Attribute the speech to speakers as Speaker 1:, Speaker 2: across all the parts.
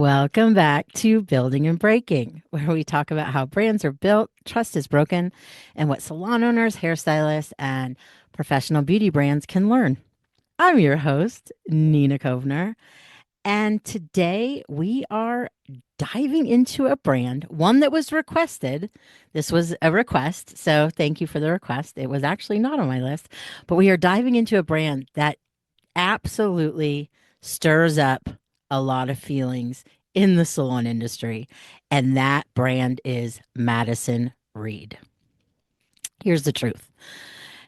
Speaker 1: Welcome back to Building and Breaking, where we talk about how brands are built, trust is broken, and what salon owners, hairstylists, and professional beauty brands can learn. I'm your host, Nina Kovner, and today we are diving into a brand, one that was requested. This was a request, so thank you for the request. It was actually not on my list, but we are diving into a brand that absolutely stirs up a lot of feelings in the salon industry. And that brand is Madison Reed. Here's the truth.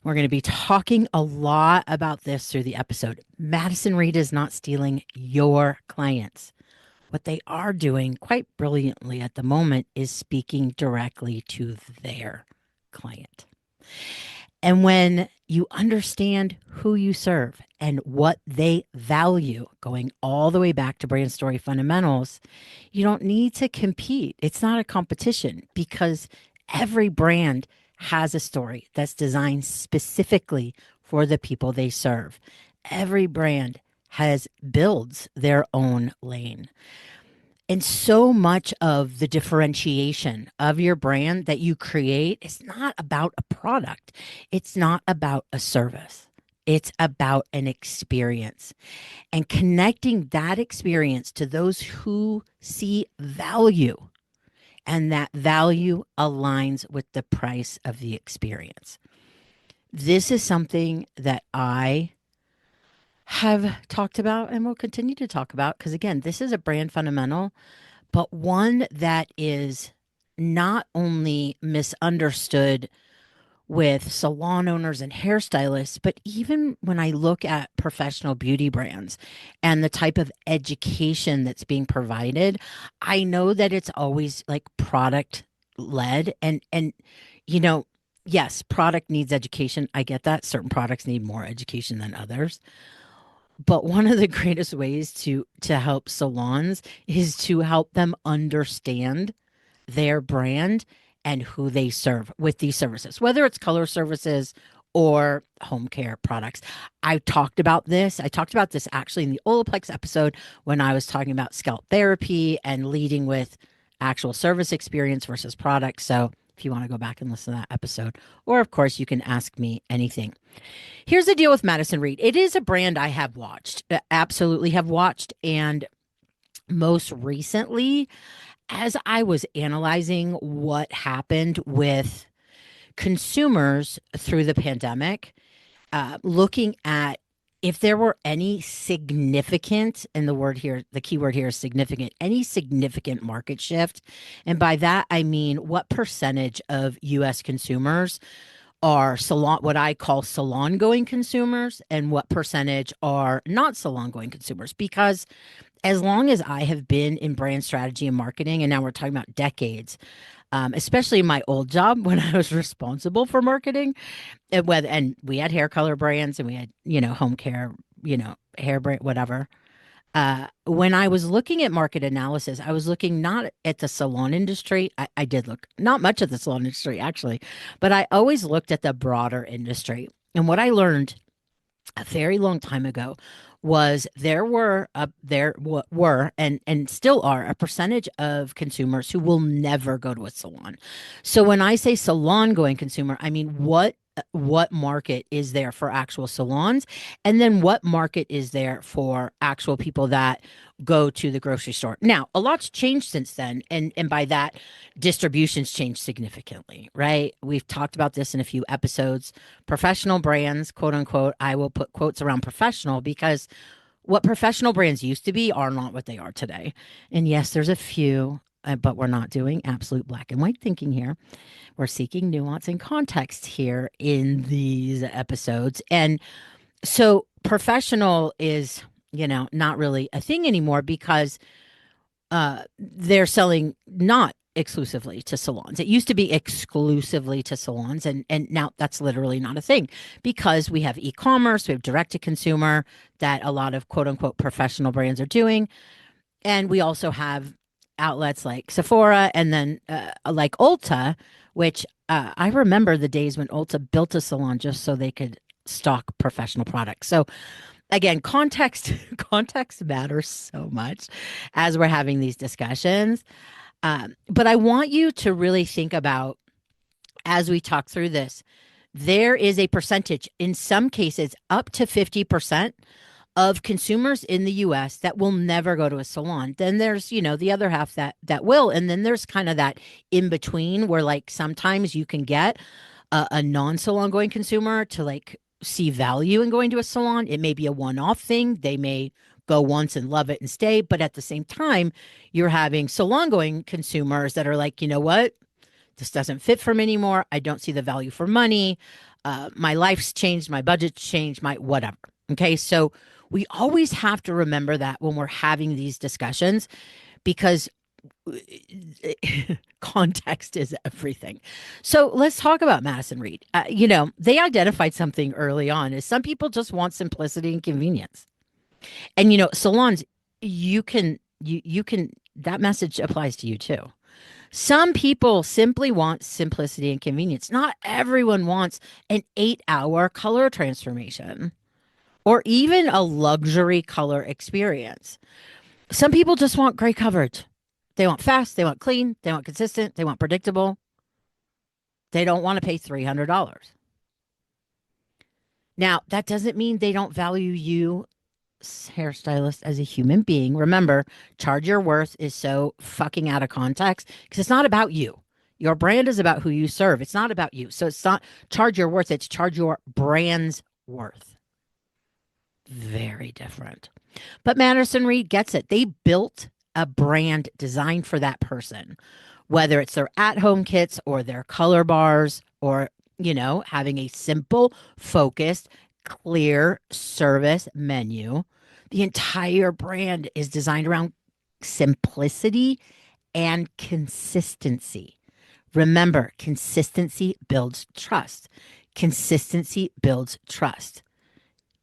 Speaker 1: We're going to be talking a lot about this through the episode. Madison Reed is not stealing your clients. What they are doing quite brilliantly at the moment is speaking directly to their client. And when you understand who you serve and what they value, going all the way back to brand story fundamentals, you don't need to compete. It's not a competition because every brand has a story that's designed specifically for the people they serve. Every brand has builds their own lane. And so much of the differentiation of your brand that you create is not about a product. It's not about a service. It's about an experience and connecting that experience to those who see value. And that value aligns with the price of the experience. This is something that I have talked about and will continue to talk about because, again, this is a brand fundamental but one that is not only misunderstood with salon owners and hairstylists, but even when I look at professional beauty brands and the type of education that's being provided, I know that it's always like product led and you know, yes, product needs education. I get that. Certain products need more education than others. But one of the greatest ways to help salons is to help them understand their brand and who they serve with these services, whether it's color services or home care products. I talked about this actually in the Olaplex episode when I was talking about scalp therapy and leading with actual service experience versus products. So if you want to go back and listen to that episode, or of course, you can ask me anything. Here's the deal with Madison Reed. It is a brand I have watched, absolutely have watched. And most recently, as I was analyzing what happened with consumers through the pandemic, looking at if there were any significant, and the word here, the key word here is significant, any significant market shift. And by that, I mean what percentage of US consumers are salon, what I call salon going consumers, and what percentage are not salon going consumers. Because as long as I have been in brand strategy and marketing, and now we're talking about decades, especially in my old job when I was responsible for marketing, and we had hair color brands and we had, home care, hair brand, whatever. When I was looking at market analysis, I was looking not at the salon industry. I did look not much at the salon industry, actually, but I always looked at the broader industry. And what I learned a very long time ago was there were and still are a percentage of consumers who will never go to a salon. So when I say salon going consumer, I mean what market is there for actual salons, and then what market is there for actual people that go to the grocery store. Now a lot's changed since then, and by that, distribution's changed significantly, right? We've talked about this in a few episodes. Professional brands, quote unquote, I will put quotes around professional because what professional brands used to be are not what they are today. And yes, there's a few, but we're not doing absolute black and white thinking here. We're seeking nuance and context here in these episodes. And so professional is, not really a thing anymore because they're selling not exclusively to salons. It used to be exclusively to salons, and now that's literally not a thing because we have e-commerce, we have direct to consumer that a lot of quote unquote professional brands are doing, and we also have outlets like Sephora and then like Ulta, which I remember the days when Ulta built a salon just so they could stock professional products. So again, context context matters so much as we're having these discussions. But I want you to really think about as we talk through this, there is a percentage, in some cases, up to 50% of consumers in the US that will never go to a salon. Then there's, the other half that will. And then there's kind of that in between where like sometimes you can get a non-salon going consumer to like see value in going to a salon. It may be a one-off thing. They may go once and love it and stay, but at the same time, you're having salon going consumers that are like, you know what? This doesn't fit for me anymore. I don't see the value for money. My life's changed. My budget's changed. My whatever. Okay. So we always have to remember that when we're having these discussions because context is everything. So let's talk about Madison Reed. They identified something early on is some people just want simplicity and convenience. And salons, you can that message applies to you too. Some people simply want simplicity and convenience. Not everyone wants an 8-hour color transformation or even a luxury color experience. Some people just want great coverage. They want fast, they want clean, they want consistent, they want predictable. They don't want to pay $300. Now, that doesn't mean they don't value you, hairstylist, as a human being. Remember, charge your worth is so fucking out of context because it's not about you. Your brand is about who you serve. It's not about you. So it's not charge your worth, it's charge your brand's worth. Very different. But Madison Reed gets it. They built a brand designed for that person, whether it's their at home kits or their color bars or, having a simple, focused, clear service menu. The entire brand is designed around simplicity and consistency. Remember, consistency builds trust. Consistency builds trust.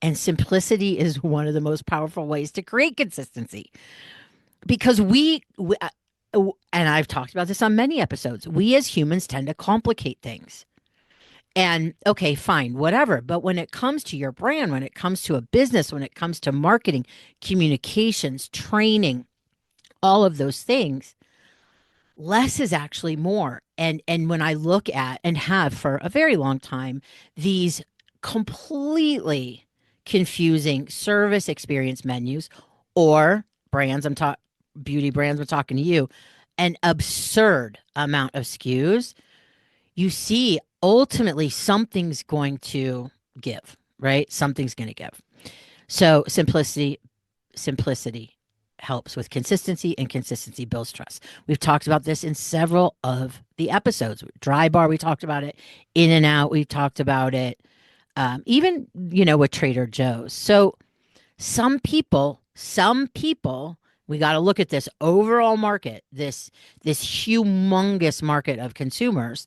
Speaker 1: And simplicity is one of the most powerful ways to create consistency because and I've talked about this on many episodes, we as humans tend to complicate things. And okay, fine, whatever. But when it comes to your brand, when it comes to a business, when it comes to marketing, communications, training, all of those things, less is actually more. And when I look at and have for a very long time, these completely confusing service experience menus or brands, beauty brands, I'm talking to you, an absurd amount of SKUs, you see ultimately something's going to give, right? Something's going to give. So simplicity helps with consistency, and consistency builds trust. We've talked about this in several of the episodes. Dry Bar, we talked about it. In and Out, we talked about it. Even, with Trader Joe's. So some people, we got to look at this overall market, this humongous market of consumers.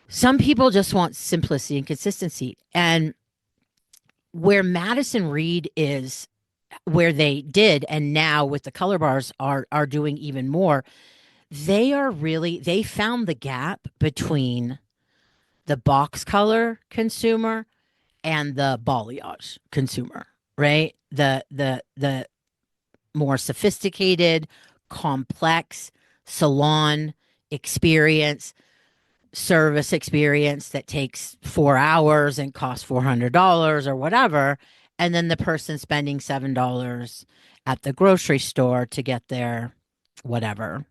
Speaker 1: Some people just want simplicity and consistency. And where Madison Reed is, where they did, and now with the color bars are doing even more, they found the gap between the box color consumer and the balayage consumer, right? The more sophisticated, complex salon experience, service experience that takes 4 hours and costs $400 or whatever, and then the person spending $7 at the grocery store to get their whatever,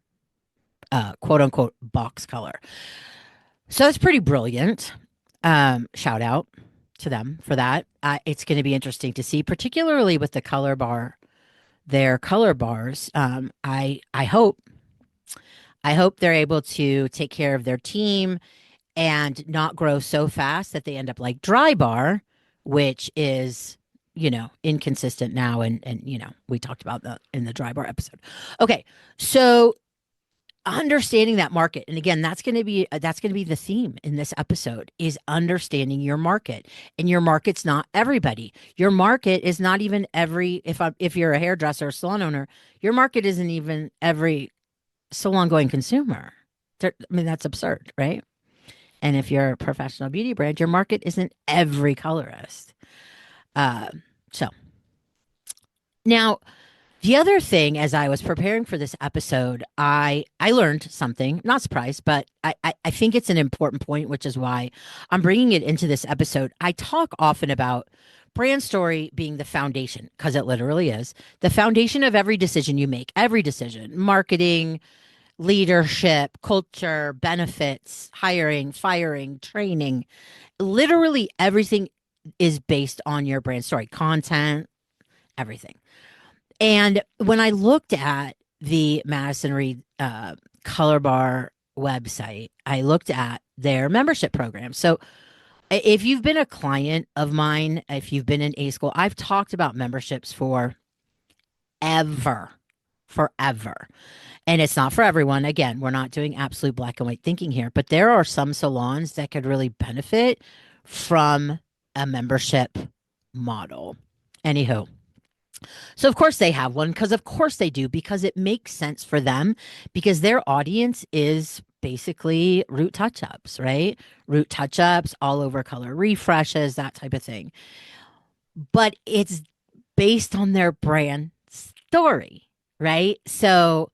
Speaker 1: quote unquote, box color. So it's pretty brilliant. Shout out to them for that. It's going to be interesting to see, particularly with the color bar, their color bars. I hope they're able to take care of their team and not grow so fast that they end up like Dry Bar, which is, inconsistent now. And we talked about that in the Dry Bar episode. Okay. So understanding that market, and again, that's going to be the theme in this episode, is understanding your market. And your market's not everybody. Your market is not even if you're a hairdresser or salon owner, your market isn't even every salon going consumer. I mean, that's absurd, right? And if you're a professional beauty brand, your market isn't every colorist. So now, the other thing, as I was preparing for this episode, I learned something. Not surprised, but I think it's an important point, which is why I'm bringing it into this episode. I talk often about brand story being the foundation, because it literally is the foundation of every decision you make. Every decision, marketing, leadership, culture, benefits, hiring, firing, training. Literally everything is based on your brand story, content, everything. And when I looked at the Madison Reed Color Bar website, I looked at their membership program. So if you've been a client of mine, if you've been in A school, I've talked about memberships forever, forever. And it's not for everyone. Again, we're not doing absolute black and white thinking here, but there are some salons that could really benefit from a membership model. Anywho, so of course they have one, because of course they do, because it makes sense for them, because their audience is basically root touch-ups, right? Root touch-ups, all over color refreshes, that type of thing. But it's based on their brand story, right? So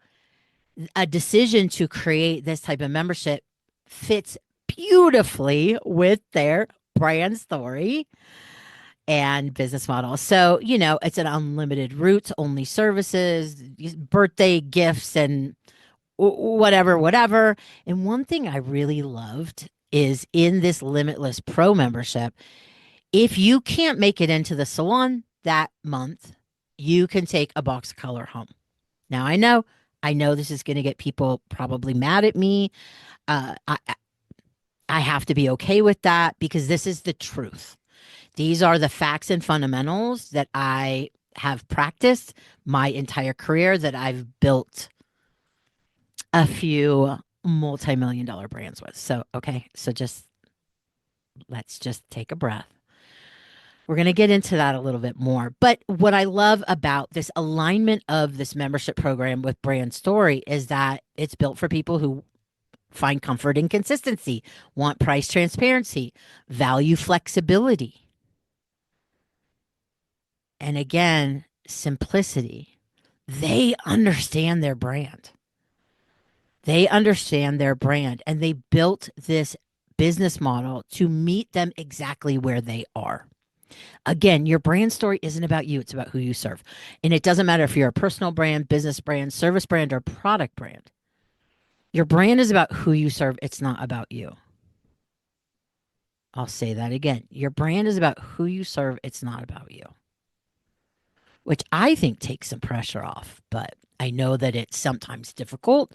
Speaker 1: a decision to create this type of membership fits beautifully with their brand story and business model. So, it's an unlimited routes, only services, birthday gifts, and whatever, whatever. And one thing I really loved is in this Limitless Pro membership, if you can't make it into the salon that month, you can take a box of color home. Now, I know this is going to get people probably mad at me. I have to be okay with that, because this is the truth. These are the facts and fundamentals that I have practiced my entire career, that I've built a few multi-million dollar brands with. So, okay. So let's just take a breath. We're going to get into that a little bit more. But what I love about this alignment of this membership program with brand story is that it's built for people who find comfort in consistency, want price transparency, value flexibility, and again, simplicity. They understand their brand. They understand their brand, and they built this business model to meet them exactly where they are. Again, your brand story isn't about you, it's about who you serve. And it doesn't matter if you're a personal brand, business brand, service brand, or product brand. Your brand is about who you serve, it's not about you. I'll say that again. Your brand is about who you serve, it's not about you. Which I think takes some pressure off, but I know that it's sometimes difficult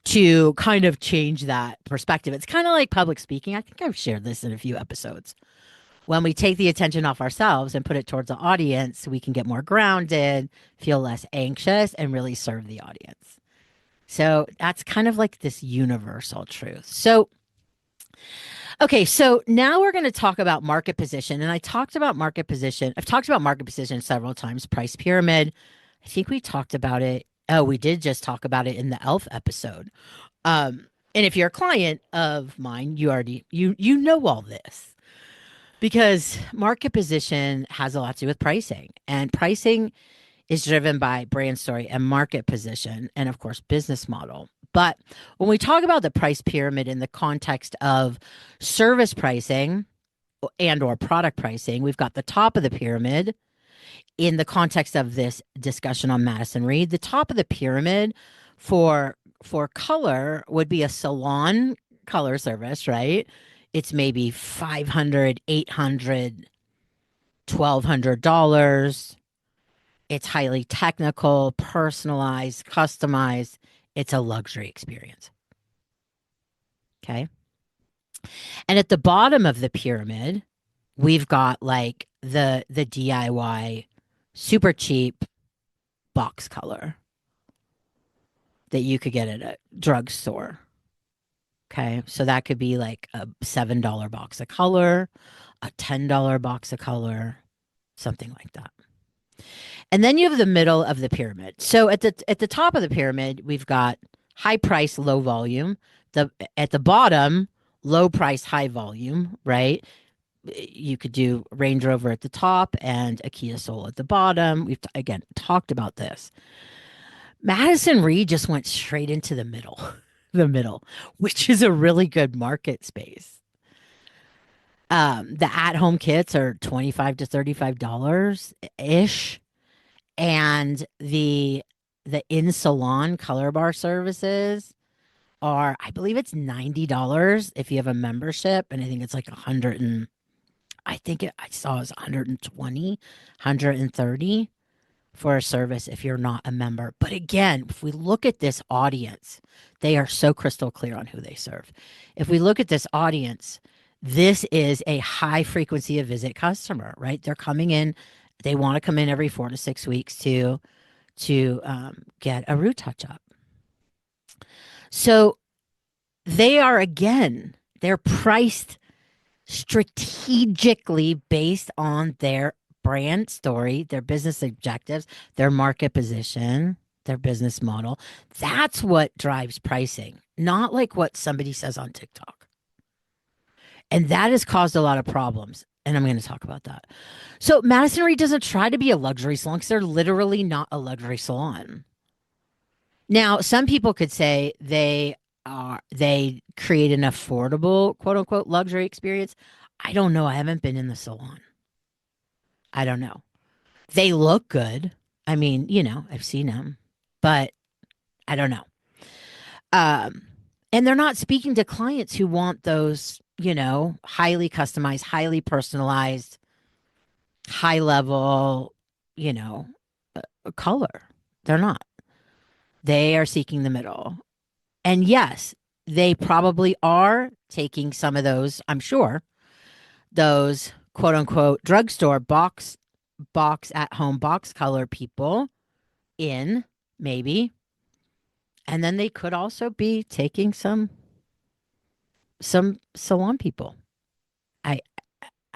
Speaker 1: to kind of change that perspective. It's kind of like public speaking. I think I've shared this in a few episodes. When we take the attention off ourselves and put it towards the audience, we can get more grounded, feel less anxious, and really serve the audience. So that's kind of like this universal truth. So, okay, so now we're going to talk about market position. And I've talked about market position several times, price pyramid. I think we talked about it. Oh, we did just talk about it in the ELF episode. And if you're a client of mine, you know all this, because market position has a lot to do with pricing, and pricing is driven by brand story and market position, and of course, business model. But when we talk about the price pyramid in the context of service pricing and or product pricing, we've got the top of the pyramid in the context of this discussion on Madison Reed. The top of the pyramid for color would be a salon color service, right? It's maybe $500, $800, $1,200. It's highly technical, personalized, customized. It's a luxury experience. Okay. And at the bottom of the pyramid, we've got like the DIY super cheap box color that you could get at a drugstore. Okay. So that could be like a $7 box of color, a $10 box of color, something like that. And then you have the middle of the pyramid. So at the top of the pyramid, we've got high price, low volume. At the bottom, low price, high volume, right? You could do Range Rover at the top and a Kia Soul at the bottom. We've again talked about this. Madison Reed just went straight into the middle, the middle, which is a really good market space. The at-home kits are $25 to $35 ish, and the in-salon color bar services are, I believe it's $90 if you have a membership, and I think it's like 100 and I think I saw it was 120, 130 for a service if you're not a member. But again, if we look at this audience, they are so crystal clear on who they serve. If we look at this audience, this is a high frequency of visit customer, right? They're coming in, they want to come in every 4 to 6 weeks to get a root touch up. So they are, again, they're priced strategically based on their brand story, their business objectives, their market position, their business model. That's what drives pricing, not like what somebody says on TikTok. And that has caused a lot of problems. And I'm going to talk about that. So Madison Reed doesn't try to be a luxury salon because they're literally not a luxury salon. Now, some people could say they create an affordable, quote unquote, luxury experience. I don't know. I haven't been in the salon. I don't know. They look good. I mean, I've seen them, but I don't know. Um, and they're not speaking to clients who want those, highly customized, highly personalized, high level, you know, color. They're not. They are seeking the middle. And yes, they probably are taking some of those, I'm sure, those quote unquote drugstore box at home box color people in, maybe. And then they could also be taking some salon people. I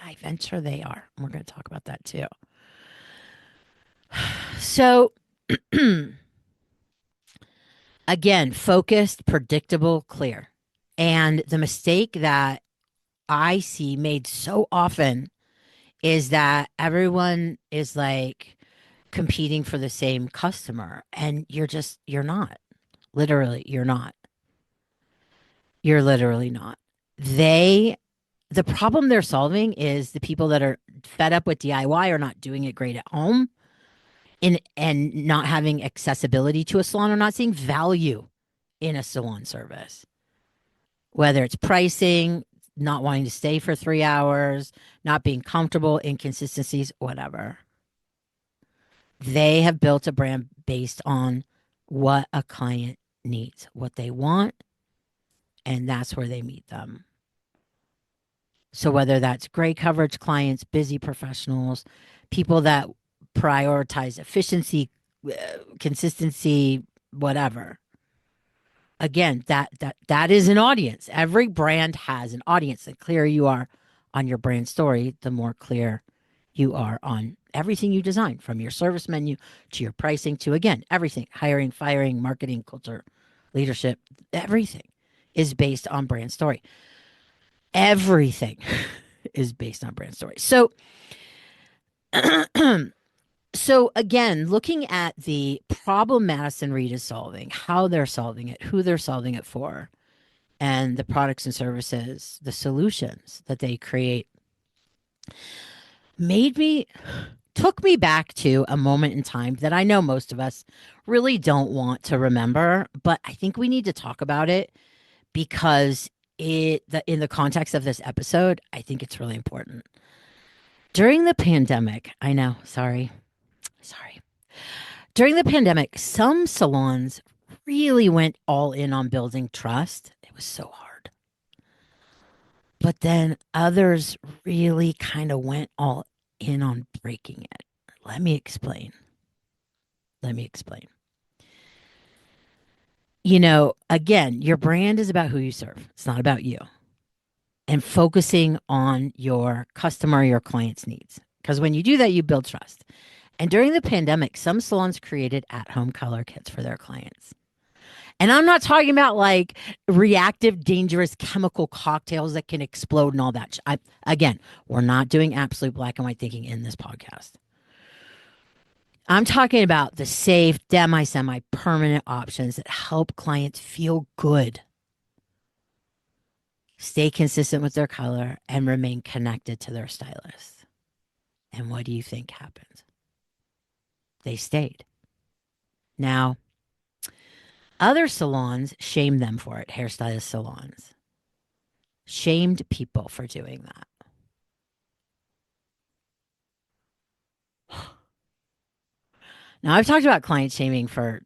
Speaker 1: I venture they are. We're going to talk about that too. So again, focused, predictable, clear. And the mistake that I see made so often is that everyone is like competing for the same customer, and you're not. Literally, you're not. You're literally not. They the problem they're solving is the people that are fed up with DIY or not doing it great at home and not having accessibility to a salon or not seeing value in a salon service. Whether it's pricing, not wanting to stay for 3 hours, not being comfortable, inconsistencies, whatever. They have built a brand based on what a client needs, what they want, and that's where they meet them. So whether that's gray coverage clients, busy professionals, people that prioritize efficiency, consistency, whatever. Again, that is an audience. Every brand has an audience. The clearer you are on your brand story, the more clear you are on everything you design, from your service menu to your pricing to, again, everything, hiring, firing, marketing, culture, leadership, everything is based on brand story. Everything is based on brand story. So, so again, looking at the problem Madison Reed is solving, how they're solving it, who they're solving it for, and the products and services, the solutions that they create, took me back to a moment in time that I know most of us really don't want to remember, but I think we need to talk about it because in the context of this episode, I think it's really important. During the pandemic, I know, sorry. During the pandemic, some salons really went all in on building trust. It was so hard. But then others really kind of went all in on breaking it. Let me explain. Again, your brand is about who you serve. It's not about you. And focusing on your customer, your client's needs. Because when you do that, you build trust. And during the pandemic, some salons created at home color kits for their clients. And I'm not talking about like reactive, dangerous chemical cocktails that can explode and all that. Again, we're not doing absolute black and white thinking in this podcast. I'm talking about the safe, semi permanent options that help clients feel good, stay consistent with their color, and remain connected to their stylist. And what do you think happened? They stayed. Now, other salons shame them for it, hairstylist salons. Shamed people for doing that. Now, I've talked about client shaming for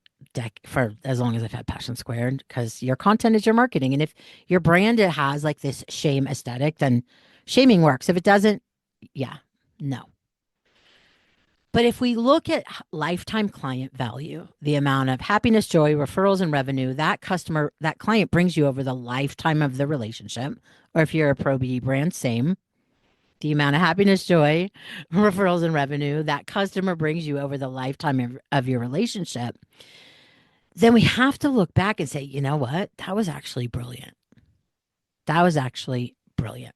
Speaker 1: as long as I've had Passion Squared because your content is your marketing. And if your brand it has like this shame aesthetic, then shaming works. If it doesn't, yeah, no. But if we look at lifetime client value, the amount of happiness, joy, referrals, and revenue that client brings you over the lifetime of the relationship, or if you're a pro beauty brand, same. The amount of happiness, joy, referrals, and revenue that customer brings you over the lifetime of your relationship, then we have to look back and say, you know what? That was actually brilliant. That was actually brilliant.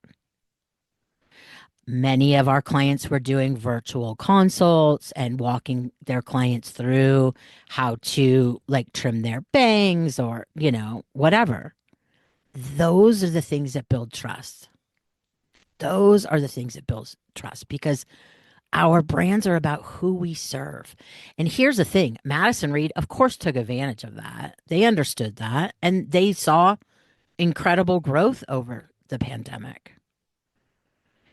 Speaker 1: Many of our clients were doing virtual consults and walking their clients through how to like trim their bangs or, whatever. Those are the things that build trust. Those are the things that build trust because our brands are about who we serve. And here's the thing Madison Reed, of course, took advantage of that. They understood that and they saw incredible growth over the pandemic.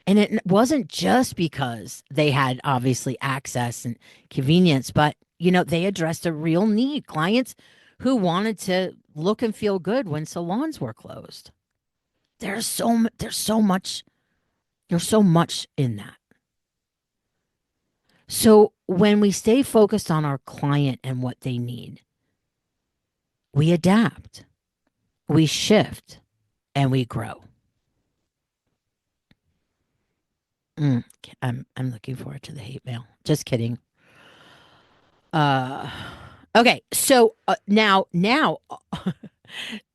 Speaker 1: And it wasn't just because they had obviously access and convenience, but they addressed a real need. Clients who wanted to look and feel good when salons were closed. There's so much in that. So when we stay focused on our client and what they need, we adapt, we shift, and we grow. Mm, I'm looking forward to the hate mail. Just kidding. Uh, okay. So now,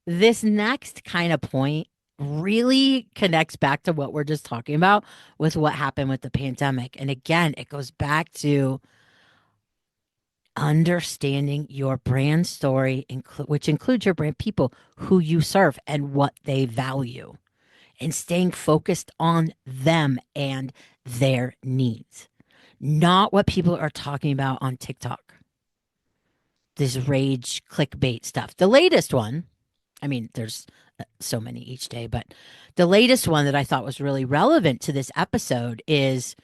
Speaker 1: this next kind of point really connects back to what we're just talking about with what happened with the pandemic. And again, it goes back to understanding your brand story, which includes your brand people who you serve and what they value, and staying focused on them and their needs, not what people are talking about on TikTok. This rage clickbait stuff. The latest one, I mean, there's so many each day, but the latest one that I thought was really relevant to this episode is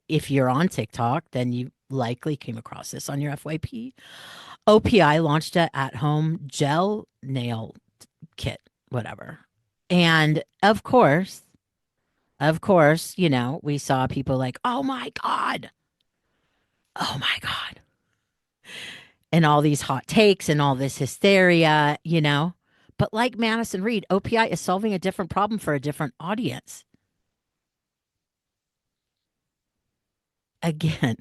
Speaker 1: if you're on TikTok, then you likely came across this on your FYP. OPI launched a at-home gel nail kit, whatever. And of course, we saw people like, oh my God, oh my God, and all these hot takes and all this hysteria. But like Madison Reed, OPI is solving a different problem for a different audience. Again,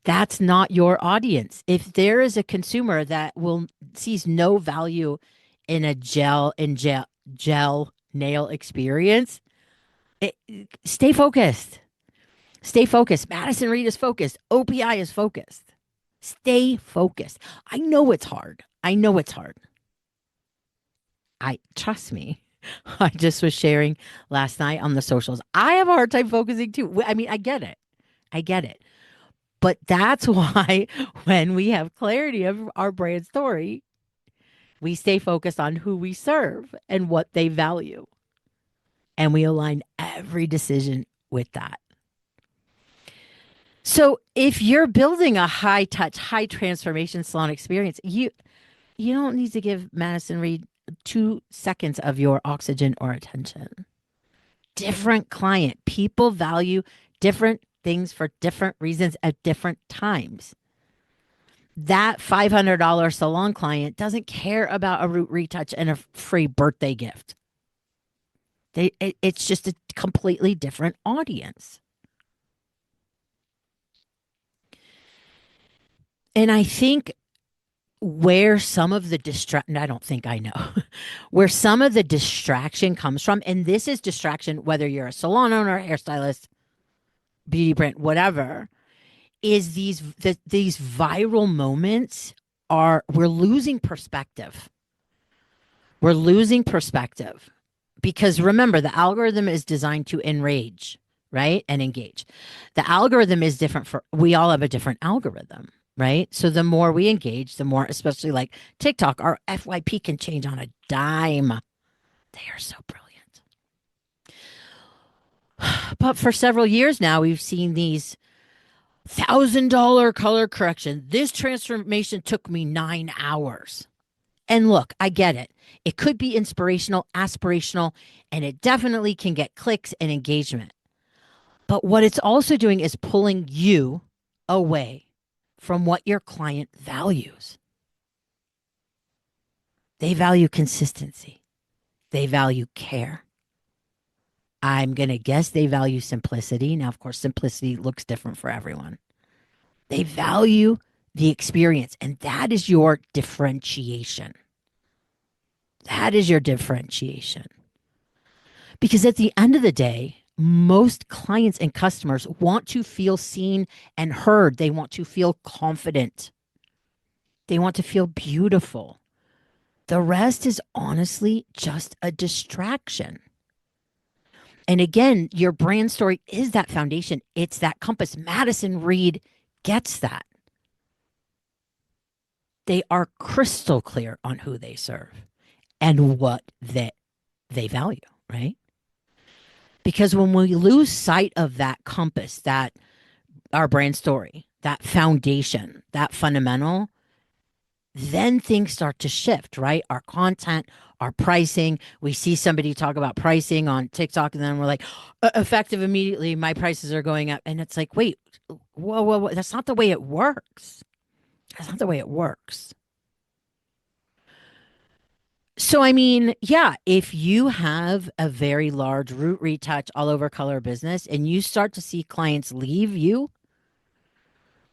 Speaker 1: that's not your audience. If there is a consumer that will sees no value in a gel nail experience, it, stay focused. Stay focused. Madison Reed is focused. OPI is focused. Stay focused. I know it's hard. I know it's hard. I trust me. I just was sharing last night on the socials. I have a hard time focusing too. I mean, I get it. I get it. But that's why when we have clarity of our brand story, we stay focused on who we serve and what they value. And we align every decision with that. So if you're building a high touch, high transformation salon experience, you don't need to give Madison Reed 2 seconds of your oxygen or attention. Different client. People value different things for different reasons at different times. That $500 salon client doesn't care about a root retouch and a free birthday gift. It's just a completely different audience. And I think where some of the I don't think I know where some of the distraction comes from, and this is distraction whether you're a salon owner, hairstylist, beauty brand, whatever, is these viral moments are we're losing perspective. We're losing perspective because remember, the algorithm is designed to enrage, right? And engage. The algorithm is different for, we all have a different algorithm, right? So the more we engage, the more, especially like TikTok, our FYP can change on a dime. They are so brilliant. But for several years now, we've seen these $1,000 color correction. This transformation took me 9 hours. And look, I get it. It could be inspirational, aspirational, and it definitely can get clicks and engagement. But what it's also doing is pulling you away from what your client values. They value consistency, they value care. I'm going to guess they value simplicity. Now, of course, simplicity looks different for everyone. They value the experience, and that is your differentiation. That is your differentiation. Because at the end of the day, most clients and customers want to feel seen and heard. They want to feel confident. They want to feel beautiful. The rest is honestly just a distraction. And again, your brand story is that foundation. It's that compass. Madison Reed gets that. They are crystal clear on who they serve and what they value, right? Because when we lose sight of that compass, that our brand story, that foundation, that fundamental, then things start to shift, right? Our content, our pricing. We see somebody talk about pricing on TikTok, and then we're like, effective immediately, my prices are going up. And it's like, wait, whoa. That's not the way it works. That's not the way it works. So, I mean, yeah, if you have a very large root retouch all over color business and you start to see clients leave you,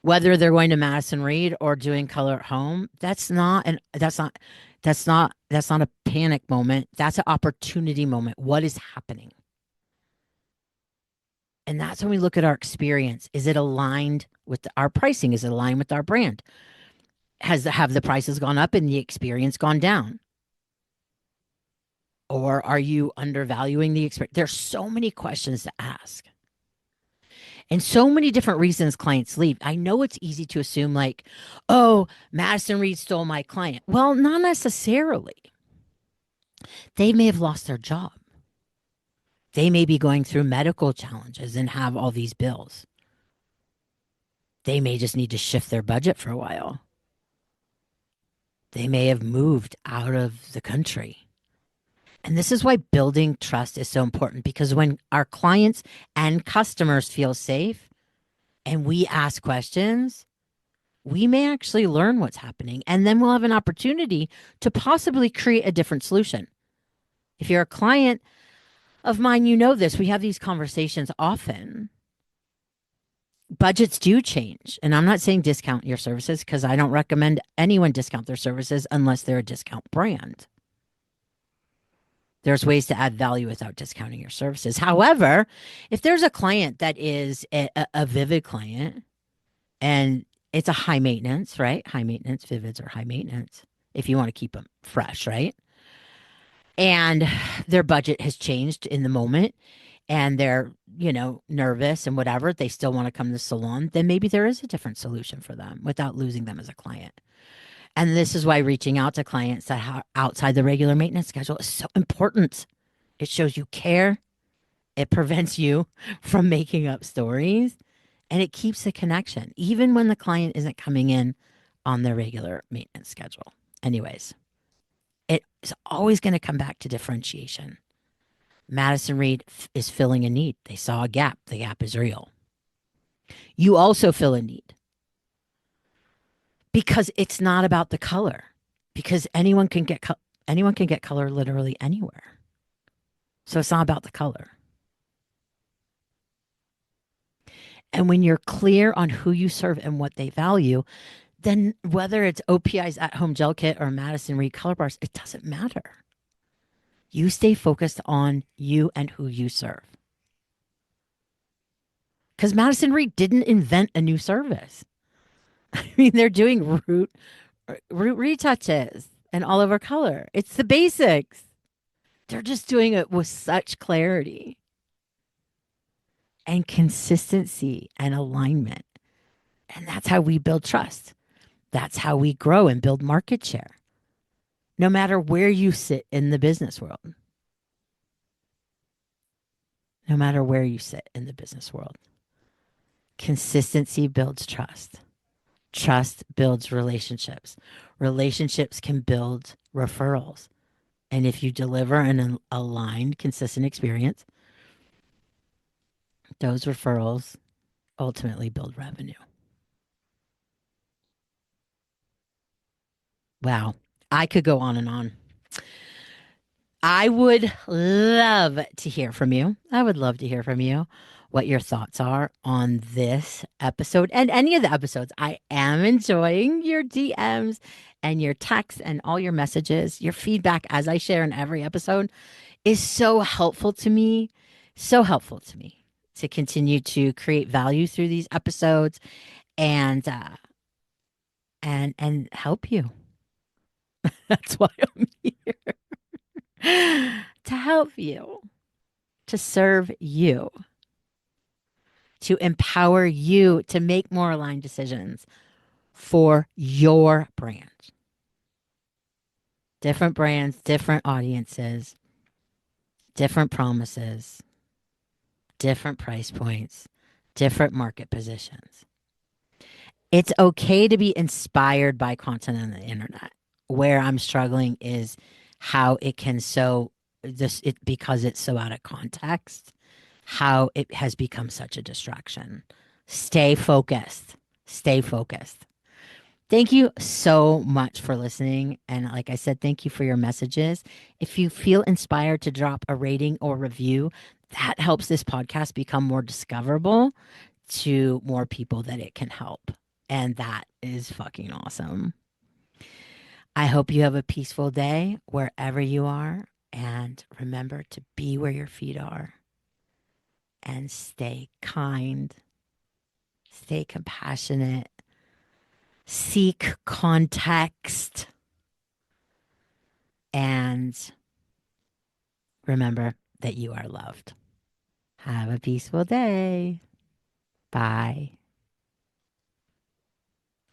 Speaker 1: whether they're going to Madison Reed or doing color at home, that's not a panic moment. That's an opportunity moment. What is happening? And that's when we look at our experience. Is it aligned with our pricing? Is it aligned with our brand? Have the prices gone up and the experience gone down? Or are you undervaluing the experience? There's so many questions to ask. And so many different reasons clients leave. I know it's easy to assume, like, oh, Madison Reed stole my client. Well, not necessarily. They may have lost their job. They may be going through medical challenges and have all these bills. They may just need to shift their budget for a while. They may have moved out of the country. And this is why building trust is so important, because when our clients and customers feel safe and we ask questions, we may actually learn what's happening. And then we'll have an opportunity to possibly create a different solution. If you're a client of mine, you know this. We have these conversations often. Budgets do change. And I'm not saying discount your services, because I don't recommend anyone discount their services unless they're a discount brand. There's ways to add value without discounting your services. However, if there's a client that is a Vivid client and it's a high maintenance, right? High maintenance, Vivids are high maintenance if you want to keep them fresh, right? And their budget has changed in the moment and they're, nervous and whatever, they still want to come to the salon, then maybe there is a different solution for them without losing them as a client. And this is why reaching out to clients that are outside the regular maintenance schedule is so important. It shows you care. It prevents you from making up stories, and it keeps the connection, even when the client isn't coming in on their regular maintenance schedule. Anyways, it is always going to come back to differentiation. Madison Reed is filling a need. They saw a gap. The gap is real. You also fill a need because it's not about the color. Because anyone can get color literally anywhere. So it's not about the color. And when you're clear on who you serve and what they value, then whether it's OPI's at home gel kit or Madison Reed color bars, it doesn't matter. You stay focused on you and who you serve. Because Madison Reed didn't invent a new service. I mean, they're doing root retouches and all over color. It's the basics. They're just doing it with such clarity and consistency and alignment. And that's how we build trust. That's how we grow and build market share, no matter where you sit in the business world. No matter where you sit in the business world, consistency builds trust. Trust builds relationships. Relationships can build referrals. And if you deliver an aligned, consistent experience, those referrals ultimately build revenue. Wow. I could go on and on. I would love to hear from you. I would love to hear from you what your thoughts are on this episode and any of the episodes. I am enjoying your DMs and your texts and all your messages. Your feedback, as I share in every episode, is so helpful to me. So helpful to me to continue to create value through these episodes and and help you. That's why I'm here to help you, to serve you, to empower you to make more aligned decisions for your brand. Different brands, different audiences, different promises, different price points, different market positions. It's okay to be inspired by content on the internet. Where I'm struggling is how it can because it's so out of context, how it has become such a distraction. Stay focused. Stay focused. Thank you so much for listening. And like I said, thank you for your messages. If you feel inspired to drop a rating or review, that helps this podcast become more discoverable to more people that it can help. And that is fucking awesome. I hope you have a peaceful day wherever you are. And remember to be where your feet are and stay kind, stay compassionate, seek context, and remember that you are loved. Have a peaceful day. Bye.